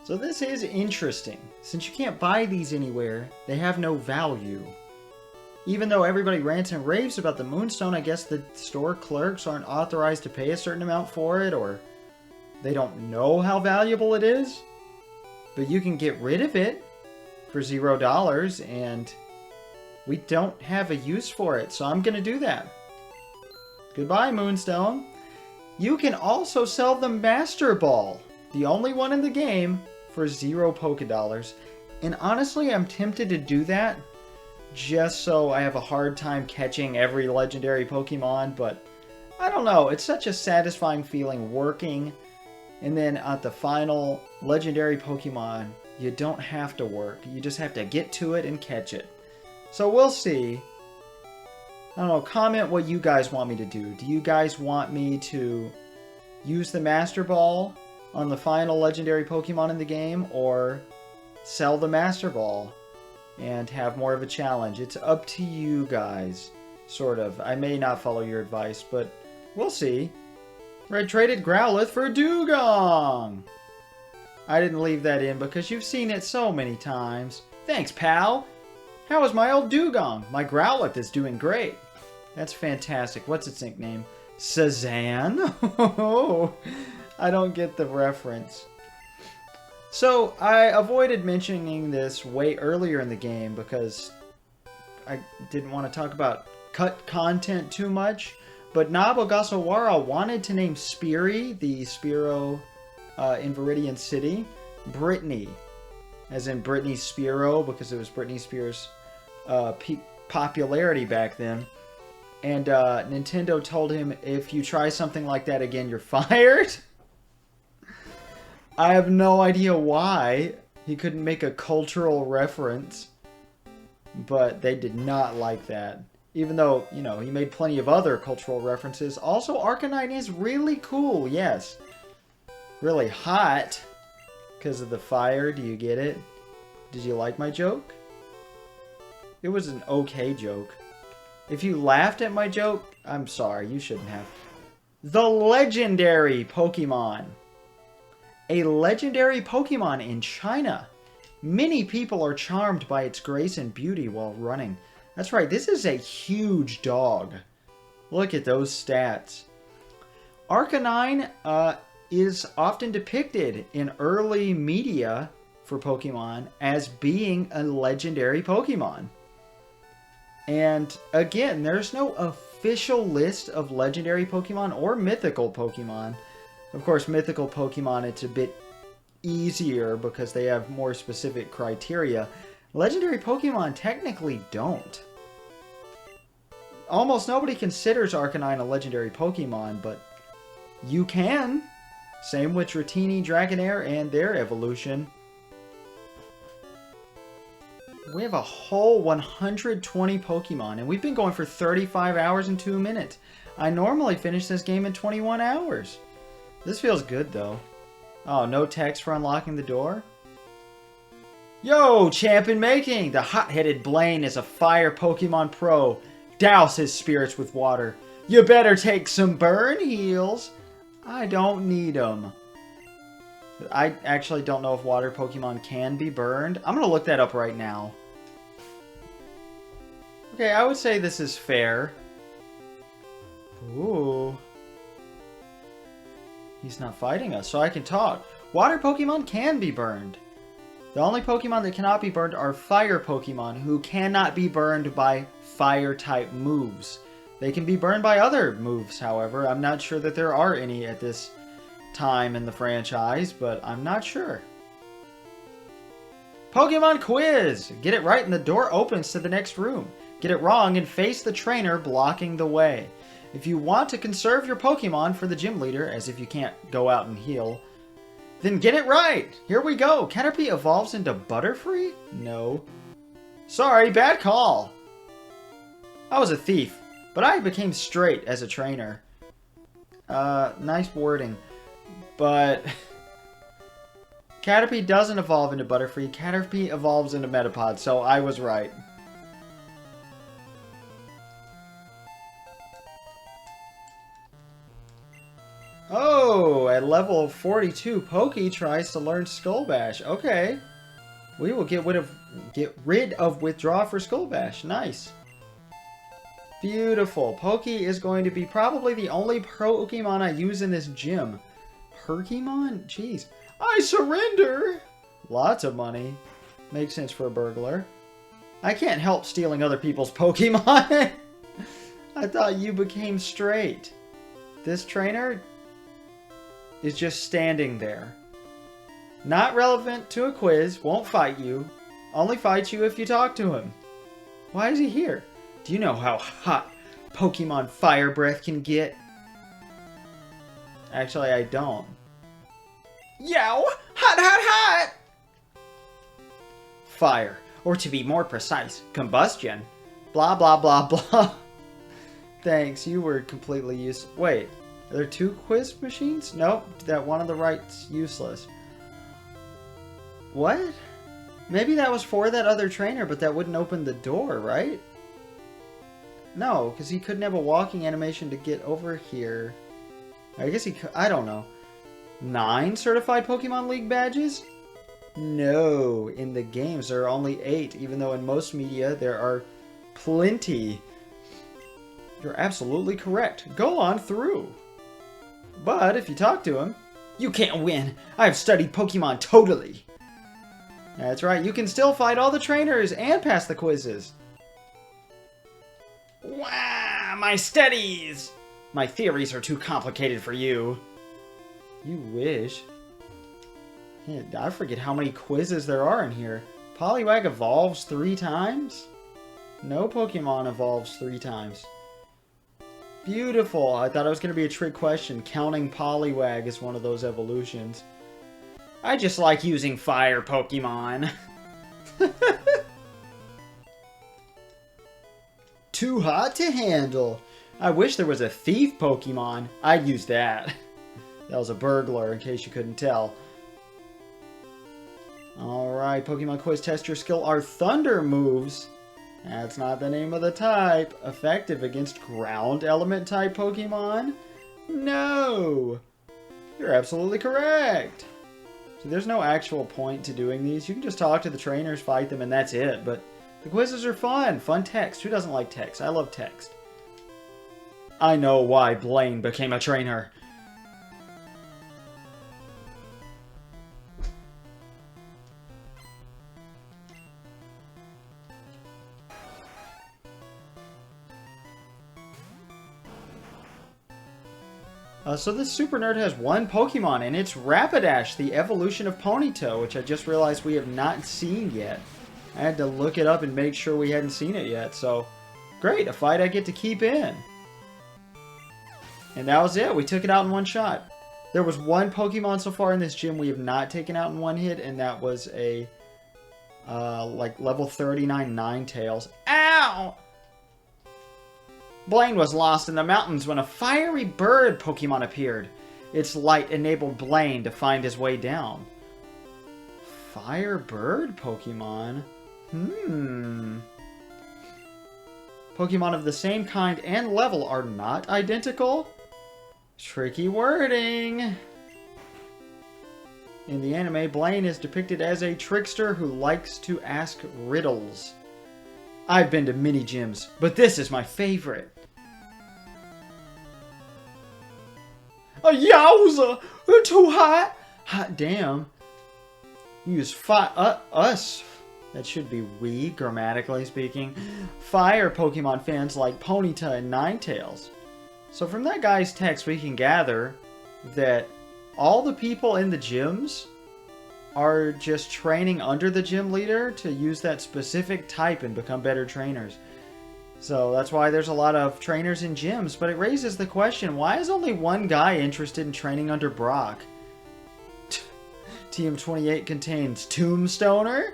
So this is interesting. Since you can't buy these anywhere, they have no value. Even though everybody rants and raves about the Moonstone, I guess the store clerks aren't authorized to pay a certain amount for it, or they don't know how valuable it is. But you can get rid of it for $0, and we don't have a use for it, so I'm going to do that. Goodbye, Moonstone. You can also sell the Master Ball, the only one in the game, for 0 Pokédollars. And honestly, I'm tempted to do that just so I have a hard time catching every legendary Pokemon, but I don't know. It's such a satisfying feeling working, and then at the final legendary Pokemon, you don't have to work. You just have to get to it and catch it. So we'll see. I don't know, comment what you guys want me to do. Do you guys want me to use the Master Ball on the final legendary Pokemon in the game, or sell the Master Ball and have more of a challenge? It's up to you guys, sort of. I may not follow your advice, but we'll see. Red traded Growlithe for Dugong! I didn't leave that in because you've seen it so many times. Thanks, pal! How is my old Dugong? My Growlithe is doing great. That's fantastic. What's its nickname? Sazan? I don't get the reference. So, I avoided mentioning this way earlier in the game because I didn't want to talk about cut content too much. But Nabogasawara wanted to name Speary, the Spearow in Viridian City, Brittany. As in Britney Spearow, because it was Britney Spears' popularity back then. And Nintendo told him, if you try something like that again, you're fired. I have no idea why he couldn't make a cultural reference, but they did not like that. Even though, you know, he made plenty of other cultural references. Also, Arcanine is really cool, yes. Really hot because of the fire. Do you get it? Did you like my joke? It was an okay joke. If you laughed at my joke, I'm sorry, you shouldn't have. The legendary Pokemon. A legendary Pokemon in China. Many people are charmed by its grace and beauty while running. That's right, this is a huge dog. Look at those stats. Arcanine is often depicted in early media for Pokemon as being a legendary Pokemon. And again, there's no official list of legendary Pokemon or mythical Pokemon. Of course, mythical Pokemon, it's a bit easier because they have more specific criteria. Legendary Pokemon technically don't. Almost nobody considers Arcanine a legendary Pokemon, but you can. Same with Dratini, Dragonair, and their evolution. We have a whole 120 Pokemon, and we've been going for 35 hours and 2 minutes. I normally finish this game in 21 hours. This feels good, though. Oh, no text for unlocking the door? Yo, champ in making! The hot-headed Blaine is a fire Pokemon pro. Douse his spirits with water. You better take some burn heals. I don't need them. I actually don't know if water Pokemon can be burned. I'm going to look that up right now. Okay, I would say this is fair. Ooh. He's not fighting us, so I can talk. Water Pokemon can be burned. The only Pokemon that cannot be burned are fire Pokemon, who cannot be burned by fire-type moves. They can be burned by other moves, however. I'm not sure that there are any at this time in the franchise, but I'm not sure. Pokemon Quiz! Get it right and the door opens to the next room. Get it wrong and face the trainer blocking the way. If you want to conserve your Pokemon for the gym leader, as if you can't go out and heal, then get it right! Here we go! Caterpie evolves into Butterfree? No. Sorry, bad call! I was a thief, but I became straight as a trainer. Nice wording. But Caterpie doesn't evolve into Butterfree. Caterpie evolves into Metapod, so I was right. Oh, a level 42, Pokey tries to learn Skull Bash. Okay. We will get rid of Withdraw for Skull Bash. Nice. Beautiful. Pokey is going to be probably the only Pokemon I use in this gym. Perkymon? Jeez. I surrender! Lots of money. Makes sense for a burglar. I can't help stealing other people's Pokemon. I thought you became straight. This trainer is just standing there. Not relevant to a quiz. Won't fight you. Only fights you if you talk to him. Why is he here? Do you know how hot Pokemon Fire Breath can get? Actually, I don't. Yow! Hot, hot, hot! Fire. Or to be more precise, combustion. Blah, blah, blah, blah. Thanks, you were completely useless. Wait, are there 2 quiz machines? Nope, that one on the right's useless. What? Maybe that was for that other trainer, but that wouldn't open the door, right? No, because he couldn't have a walking animation to get over here. I guess he could. I don't know. 9 certified Pokemon League badges? No, in the games there are only 8, even though in most media there are plenty. You're absolutely correct. Go on through. But if you talk to him, you can't win. I've studied Pokemon totally. That's right, you can still fight all the trainers and pass the quizzes. Wow, my studies! My theories are too complicated for you. You wish. Yeah, I forget how many quizzes there are in here. Poliwag evolves 3 times? No Pokemon evolves 3 times. Beautiful. I thought it was going to be a trick question. Counting Poliwag as one of those evolutions. I just like using fire Pokemon. Too hot to handle. I wish there was a thief Pokemon. I'd use that. That was a burglar, in case you couldn't tell. Alright, Pokemon Quiz Test Your Skill are Thunder moves. That's not the name of the type. Effective against Ground Element type Pokemon? No! You're absolutely correct. See, there's no actual point to doing these. You can just talk to the trainers, fight them, and that's it. But the quizzes are fun. Fun text. Who doesn't like text? I love text. I know why Blaine became a trainer. So this Super Nerd has one Pokemon, and it's Rapidash, the evolution of Ponyta, which I just realized we have not seen yet. I had to look it up and make sure we hadn't seen it yet, so great, a fight I get to keep in. And that was it, we took it out in one shot. There was one Pokemon so far in this gym we have not taken out in one hit, and that was a, like, level 39 Ninetales. Ow! Blaine was lost in the mountains when a fiery bird Pokemon appeared. Its light enabled Blaine to find his way down. Fire bird Pokemon? Pokemon of the same kind and level are not identical? Tricky wording. In the anime, Blaine is depicted as a trickster who likes to ask riddles. I've been to many gyms, but this is my favorite. A yowza! Too hot! Hot damn. You use us. That should be we, grammatically speaking. Fire Pokemon fans like Ponyta and Ninetales. So from that guy's text, we can gather that all the people in the gyms are just training under the gym leader to use that specific type and become better trainers. So that's why there's a lot of trainers in gyms, but it raises the question, why is only one guy interested in training under Brock? TM28 contains Tombstoner?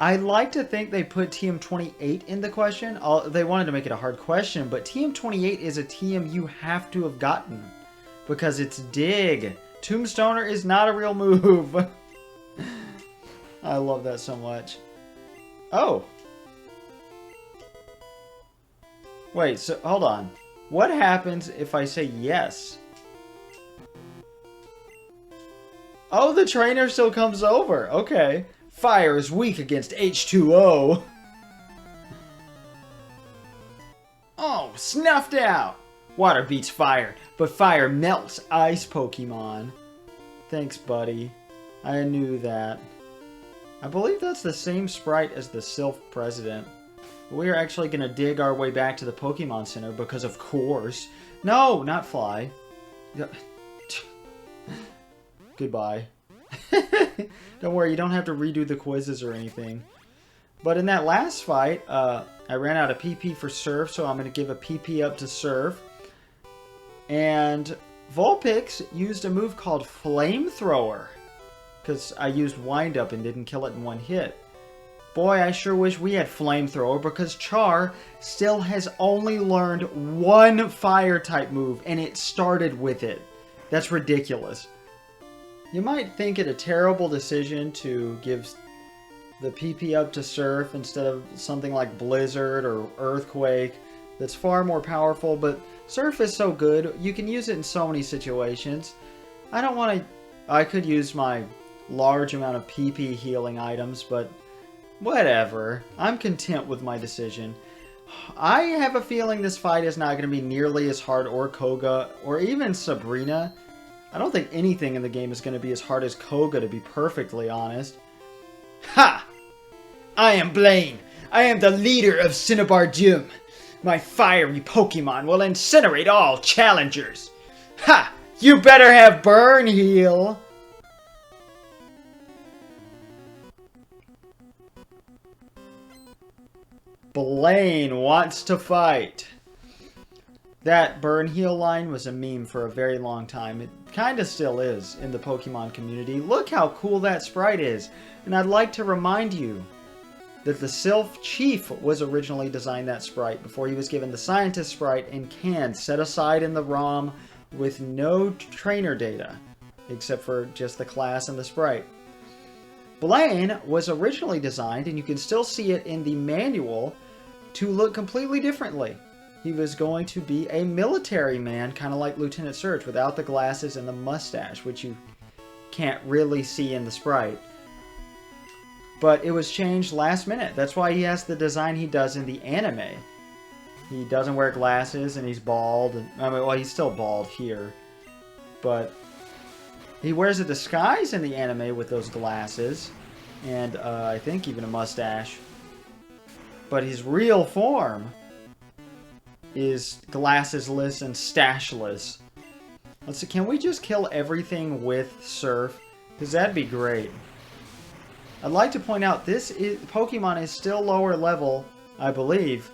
I like to think they put TM28 in the question. They wanted to make it a hard question, but TM28 is a TM you have to have gotten because it's Dig. Tombstoner is not a real move. I love that so much. Oh. Wait, so hold on. What happens if I say yes? Oh, the trainer still comes over. Okay. Fire is weak against H2O. Oh, snuffed out. Water beats fire, but fire melts ice Pokemon. Thanks, buddy. I knew that. I believe that's the same sprite as the Sylph President. We're actually going to dig our way back to the Pokemon Center because, of course... No, not Fly. Goodbye. Don't worry, you don't have to redo the quizzes or anything. But in that last fight, I ran out of PP for Surf, so I'm going to give a PP up to Surf. And Vulpix used a move called Flamethrower. Because I used Wind Up and didn't kill it in one hit. Boy, I sure wish we had Flamethrower, because Char still has only learned one Fire-type move, and it started with it. That's ridiculous. You might think it a terrible decision to give the PP up to Surf instead of something like Blizzard or Earthquake that's far more powerful, but Surf is so good, you can use it in so many situations. I don't want to... I could use my large amount of PP healing items, but whatever. I'm content with my decision. I have a feeling this fight is not going to be nearly as hard, or Koga, or even Sabrina. I don't think anything in the game is going to be as hard as Koga, to be perfectly honest. Ha! I am Blaine. I am the leader of Cinnabar Gym. My fiery Pokemon will incinerate all challengers. Ha! You better have Burn Heal. Blaine wants to fight. That Burn Heal line was a meme for a very long time. It kind of still is in the Pokemon community. Look how cool that sprite is. And I'd like to remind you that the Sylph Chief was originally designed that sprite before he was given the Scientist sprite and canned, set aside in the ROM with no trainer data, except for just the class and the sprite. Blaine was originally designed, and you can still see it in the manual, to look completely differently. He was going to be a military man, kind of like Lieutenant Surge, without the glasses and the mustache, which you can't really see in the sprite. But it was changed last minute. That's why he has the design he does in the anime. He doesn't wear glasses, and he's bald. I mean, well, he's still bald here. But he wears a disguise in the anime with those glasses. And I think even a mustache. But his real form is glassesless and stashless. Let's see, can we just kill everything with Surf? Because that'd be great. I'd like to point out Pokemon is still lower level, I believe.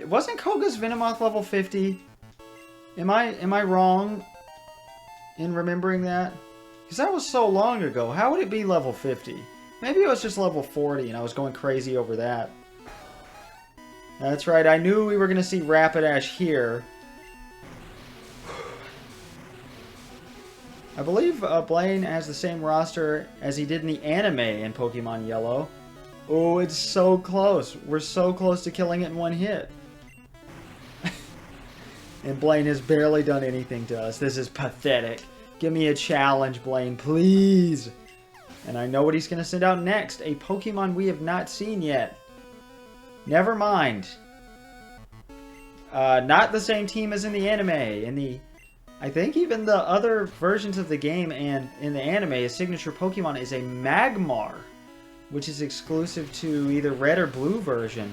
Wasn't Koga's Venomoth level 50? Am I wrong in remembering that? Because that was so long ago. How would it be level 50? Maybe it was just level 40 and I was going crazy over that. That's right, I knew we were going to see Rapidash here. I believe Blaine has the same roster as he did in the anime in Pokemon Yellow. Oh, it's so close. We're so close to killing it in one hit. And Blaine has barely done anything to us. This is pathetic. Give me a challenge, Blaine, please. And I know what he's going to send out next. A Pokemon we have not seen yet. Never mind. Not the same team as in the anime. I think even the other versions of the game and in the anime, a signature Pokemon is a Magmar, which is exclusive to either red or blue version.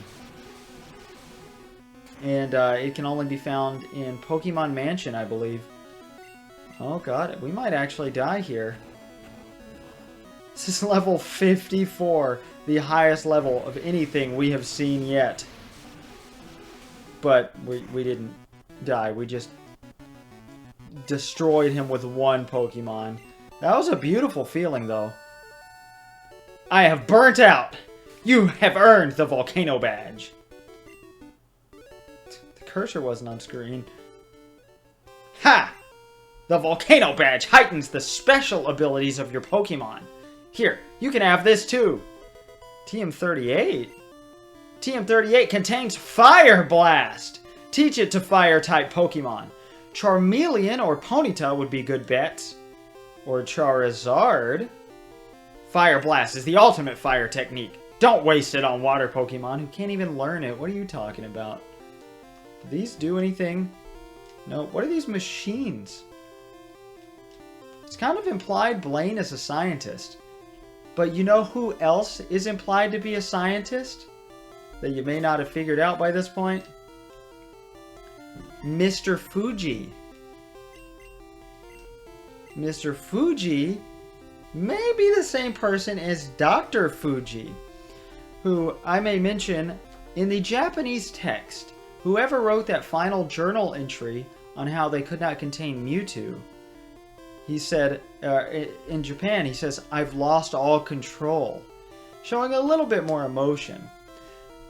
And it can only be found in Pokemon Mansion, I believe. Oh god, we might actually die here. This is level 54, the highest level of anything we have seen yet. But we didn't die, we just destroyed him with one Pokemon. That was a beautiful feeling, though. I have burnt out! You have earned the Volcano Badge! The cursor wasn't on screen. Ha! The Volcano Badge heightens the special abilities of your Pokemon. Here, you can have this too. TM38? TM38 contains Fire Blast! Teach it to Fire-type Pokemon. Charmeleon or Ponyta would be good bets. or Charizard. Fire Blast is the ultimate fire technique. Don't waste it on water Pokemon who can't even learn it. What are you talking about? Do these do anything? No. What are these machines? It's kind of implied Blaine is a scientist. But you know who else is implied to be a scientist? That you may not have figured out by this point? Mr. Fuji. Mr. Fuji may be the same person as Dr. Fuji, who I may mention in the Japanese text. Whoever wrote that final journal entry on how they could not contain Mewtwo, he said, in Japan, he says, "I've lost all control," showing a little bit more emotion.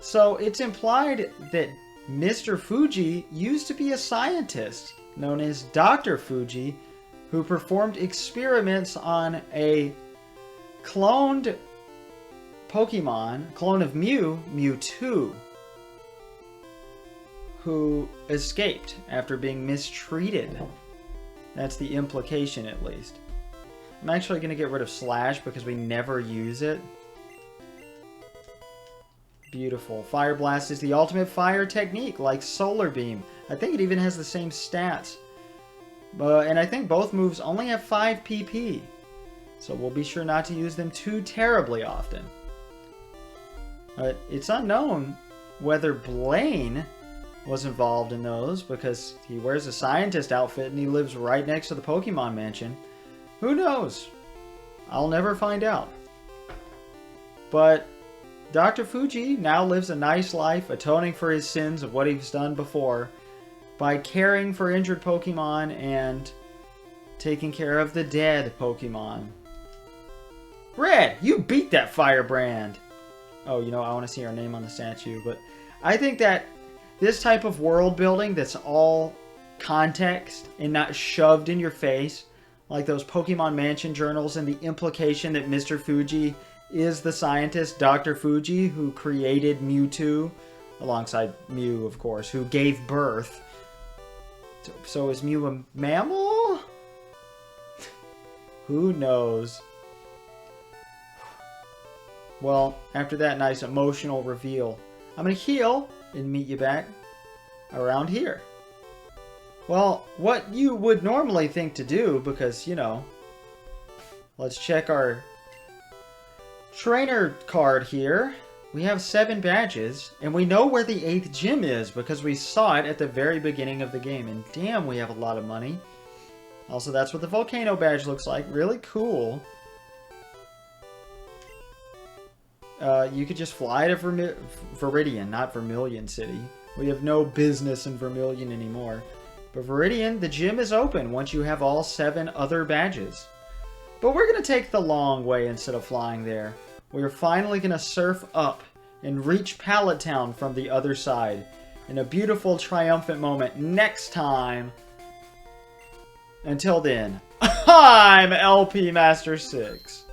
So it's implied that Mr. Fuji used to be a scientist known as Dr. Fuji, who performed experiments on a cloned Pokemon, clone of Mewtwo, who escaped after being mistreated. That's the implication, at least. I'm actually going to get rid of Slash because we never use it. Beautiful. Fire Blast is the ultimate fire technique, like Solar Beam. I think it even has the same stats. And I think both moves only have 5 PP. So we'll be sure not to use them too terribly often. It's unknown whether Blaine was involved in those because he wears a scientist outfit and he lives right next to the Pokemon Mansion. Who knows? I'll never find out. But Dr. Fuji now lives a nice life, atoning for his sins of what he's done before by caring for injured Pokemon and taking care of the dead Pokemon. Red, you beat that Firebrand! Oh, you know, I want to see our name on the statue, but I think that this type of world building that's all context and not shoved in your face, like those Pokemon Mansion journals and the implication that Mr. Fuji is the scientist, Dr. Fuji, who created Mewtwo, alongside Mew, of course, who gave birth. So is Mew a mammal? Who knows? Well, after that nice emotional reveal, I'm going to heal and meet you back around here. Well, what you would normally think to do, because, you know, let's check our trainer card here. We have 7 badges, and we know where the 8th gym is because we saw it at the very beginning of the game, and damn, we have a lot of money. Also, that's what the Volcano Badge looks like. Really cool. You could just fly to Viridian, not Vermilion City. We have no business in Vermilion anymore. But Viridian, the gym is open once you have all 7 other badges. But we're going to take the long way instead of flying there. We're finally going to surf up and reach Pallet Town from the other side. In a beautiful, triumphant moment next time. Until then, I'm LP Master 6.